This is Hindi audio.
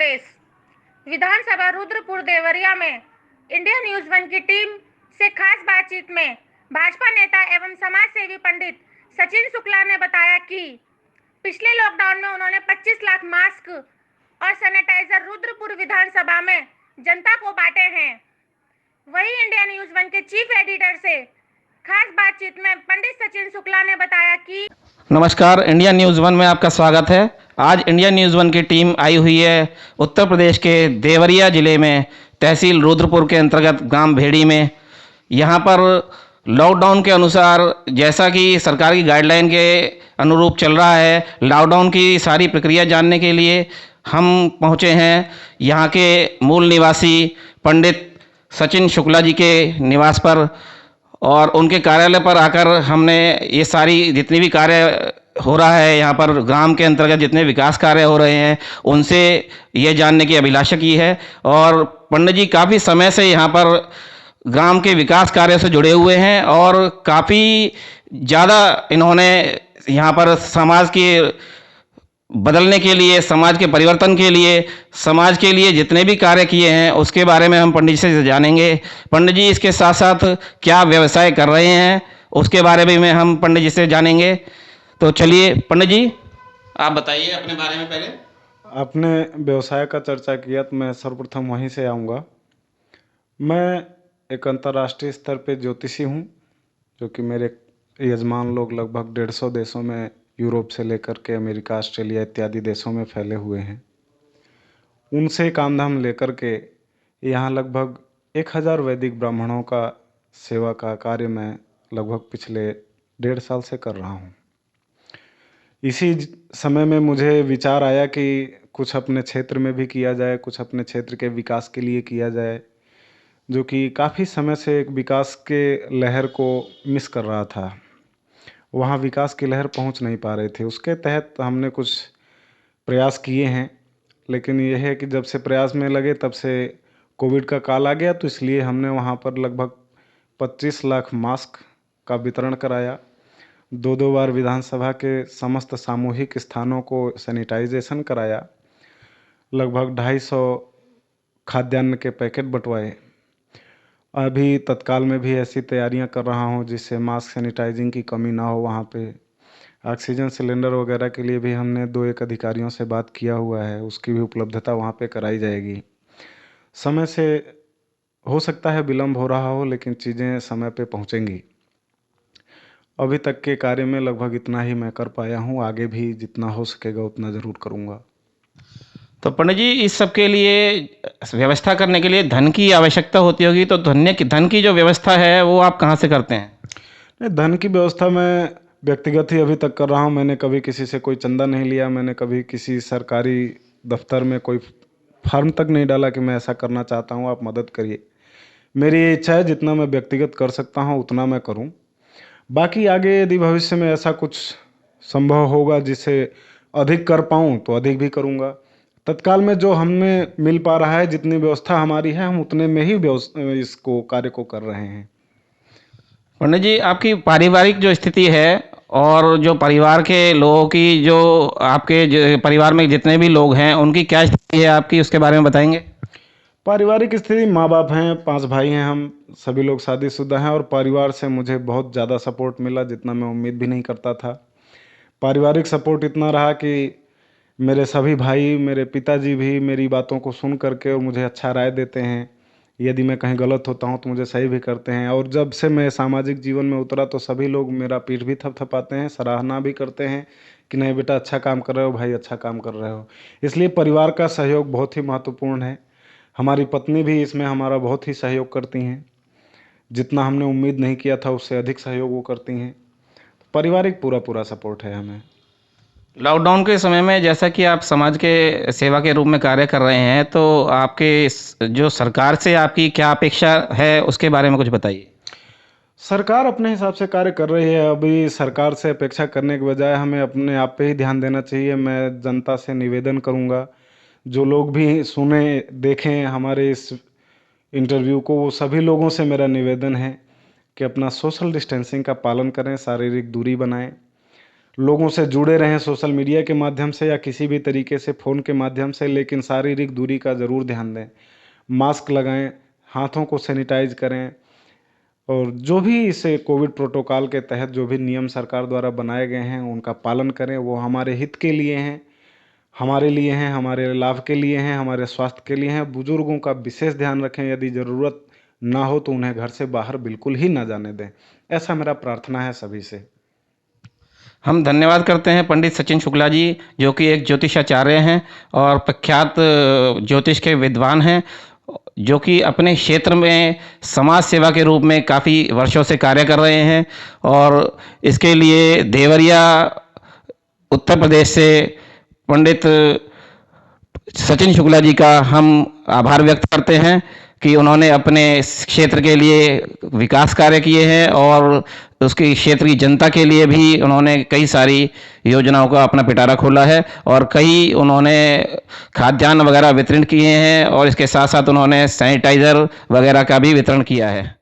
प्रदेश विधानसभा रुद्रपुर देवरिया में इंडिया न्यूज वन की टीम से खास बातचीत में भाजपा नेता एवं समाज सेवी पंडित सचिन शुक्ला ने बताया कि पिछले लॉकडाउन में उन्होंने 25 लाख मास्क और सैनिटाइजर रुद्रपुर विधानसभा में जनता को बांटे हैं। वहीं इंडिया न्यूज वन के चीफ एडिटर से खास बातचीत में पंडित सचिन शुक्ला ने बताया कि नमस्कार, इंडिया न्यूज़ वन में आपका स्वागत है। आज इंडिया न्यूज़ वन की टीम आई हुई है उत्तर प्रदेश के देवरिया ज़िले में, तहसील रुद्रपुर के अंतर्गत ग्राम भेड़ी में। यहाँ पर लॉकडाउन के अनुसार, जैसा कि सरकार की गाइडलाइन के अनुरूप चल रहा है, लॉकडाउन की सारी प्रक्रिया जानने के लिए हम पहुँचे हैं यहाँ के मूल निवासी पंडित सचिन शुक्ला जी के निवास पर, और उनके कार्यालय पर आकर हमने ये सारी जितनी भी कार्य हो रहा है यहाँ पर ग्राम के अंतर्गत जितने विकास कार्य हो रहे हैं उनसे ये जानने की अभिलाषा की है। और पंडित जी काफ़ी समय से यहाँ पर ग्राम के विकास कार्य से जुड़े हुए हैं और काफ़ी ज़्यादा इन्होंने यहाँ पर समाज के बदलने के लिए, समाज के परिवर्तन के लिए, समाज के लिए जितने भी कार्य किए हैं उसके बारे में हम पंडित जी से जानेंगे। पंडित जी इसके साथ साथ क्या व्यवसाय कर रहे हैं उसके बारे में हम पंडित जी से जानेंगे। तो चलिए पंडित जी, आप बताइए अपने बारे में। पहले अपने व्यवसाय का चर्चा किया तो मैं सर्वप्रथम वहीं से आऊँगा। मैं एक अंतर्राष्ट्रीय स्तर पे ज्योतिषी हूँ, जो कि मेरे यजमान लोग लगभग 150 देशों में, यूरोप से लेकर के अमेरिका, ऑस्ट्रेलिया इत्यादि देशों में फैले हुए हैं। उनसे काम धाम लेकर के यहाँ लगभग 1000 वैदिक ब्राह्मणों का सेवा का कार्य मैं लगभग पिछले 1.5 साल से कर रहा हूँ। इसी समय में मुझे विचार आया कि कुछ अपने क्षेत्र में भी किया जाए, कुछ अपने क्षेत्र के विकास के लिए किया जाए, जो कि काफ़ी समय से एक विकास के लहर को मिस कर रहा था। वहाँ विकास की लहर पहुँच नहीं पा रही थी। उसके तहत हमने कुछ प्रयास किए हैं, लेकिन यह है कि जब से प्रयास में लगे तब से कोविड का काल आ गया, तो इसलिए हमने वहाँ पर लगभग 25 लाख मास्क का वितरण कराया। 2 बार विधानसभा के समस्त सामूहिक स्थानों को सैनिटाइजेशन कराया। लगभग 250 खाद्यान्न के पैकेट बंटवाए। अभी तत्काल में भी ऐसी तैयारियां कर रहा हूं जिससे मास्क सैनिटाइजिंग की कमी ना हो। वहां पे ऑक्सीजन सिलेंडर वगैरह के लिए भी हमने 2-1 अधिकारियों से बात किया हुआ है, उसकी भी उपलब्धता वहां पे कराई जाएगी। समय से हो सकता है विलम्ब हो रहा हो, लेकिन चीज़ें समय पे पहुंचेंगी। अभी तक के कार्य में लगभग इतना ही मैं कर पाया हूँ। आगे भी जितना हो सकेगा उतना ज़रूर करूँगा। तो पंडित जी, इस सब के लिए व्यवस्था करने के लिए धन की आवश्यकता होती होगी, तो धन की जो व्यवस्था है वो आप कहाँ से करते हैं? नहीं, धन की व्यवस्था मैं व्यक्तिगत ही अभी तक कर रहा हूँ। मैंने कभी किसी से कोई चंदा नहीं लिया। मैंने कभी किसी सरकारी दफ्तर में कोई फॉर्म तक नहीं डाला कि मैं ऐसा करना चाहता हूँ, आप मदद करिए। मेरी ये इच्छा है, जितना मैं व्यक्तिगत कर सकता हूँ उतना मैं करूँ। बाकी आगे यदि भविष्य में ऐसा कुछ संभव होगा जिससे अधिक कर पाऊँ तो अधिक भी करूँगा। तत्काल में जो हमें मिल पा रहा है, जितनी व्यवस्था हमारी है, हम उतने में ही इसको कार्य को कर रहे हैं। पंडित जी, आपकी पारिवारिक जो स्थिति है और जो परिवार के लोगों की, जो आपके परिवार में जितने भी लोग हैं उनकी क्या स्थिति है आपकी, उसके बारे में बताएंगे? पारिवारिक स्थिति, माँ बाप हैं, 5 भाई हैं, हम सभी लोग शादीशुदा हैं और परिवार से मुझे बहुत ज़्यादा सपोर्ट मिला, जितना मैं उम्मीद भी नहीं करता था। पारिवारिक सपोर्ट इतना रहा कि मेरे सभी भाई, मेरे पिताजी भी मेरी बातों को सुन करके और मुझे अच्छा राय देते हैं। यदि मैं कहीं गलत होता हूँ तो मुझे सही भी करते हैं। और जब से मैं सामाजिक जीवन में उतरा तो सभी लोग मेरा पीठ भी थपथपाते हैं, सराहना भी करते हैं कि नहीं बेटा, अच्छा काम कर रहे हो भाई, अच्छा काम कर रहे हो। इसलिए परिवार का सहयोग बहुत ही महत्वपूर्ण है। हमारी पत्नी भी इसमें हमारा बहुत ही सहयोग करती हैं। जितना हमने उम्मीद नहीं किया था उससे अधिक सहयोग वो करती हैं। पारिवारिक पूरा सपोर्ट है हमें। लॉकडाउन के समय में, जैसा कि आप समाज के सेवा के रूप में कार्य कर रहे हैं, तो आपके जो सरकार से आपकी क्या अपेक्षा है उसके बारे में कुछ बताइए। सरकार अपने हिसाब से कार्य कर रही है। अभी सरकार से अपेक्षा करने के बजाय हमें अपने आप पे ही ध्यान देना चाहिए। मैं जनता से निवेदन करूंगा, जो लोग भी सुने देखें हमारे इस इंटरव्यू को, वो सभी लोगों से मेरा निवेदन है कि अपना सोशल डिस्टेंसिंग का पालन करें, शारीरिक दूरी बनाएं। लोगों से जुड़े रहें सोशल मीडिया के माध्यम से या किसी भी तरीके से फ़ोन के माध्यम से, लेकिन शारीरिक दूरी का ज़रूर ध्यान दें। मास्क लगाएं, हाथों को सैनिटाइज करें और जो भी इसे कोविड प्रोटोकॉल के तहत जो भी नियम सरकार द्वारा बनाए गए हैं उनका पालन करें। वो हमारे हित के लिए हैं, हमारे लिए हैं, हमारे लाभ के लिए हैं, हमारे स्वास्थ्य के लिए हैं। बुजुर्गों का विशेष ध्यान रखें, यदि ज़रूरत ना हो तो उन्हें घर से बाहर बिल्कुल ही ना जाने दें। ऐसा मेरा प्रार्थना है सभी से। हम धन्यवाद करते हैं पंडित सचिन शुक्ला जी, जो कि एक ज्योतिषाचार्य हैं और प्रख्यात ज्योतिष के विद्वान हैं, जो कि अपने क्षेत्र में समाज सेवा के रूप में काफ़ी वर्षों से कार्य कर रहे हैं। और इसके लिए देवरिया उत्तर प्रदेश से पंडित सचिन शुक्ला जी का हम आभार व्यक्त करते हैं कि उन्होंने अपने क्षेत्र के लिए विकास कार्य किए हैं और उसकी क्षेत्र की जनता के लिए भी उन्होंने कई सारी योजनाओं का अपना पिटारा खोला है और कई उन्होंने खाद्यान्न वगैरह वितरण किए हैं और इसके साथ साथ उन्होंने सैनिटाइज़र वगैरह का भी वितरण किया है।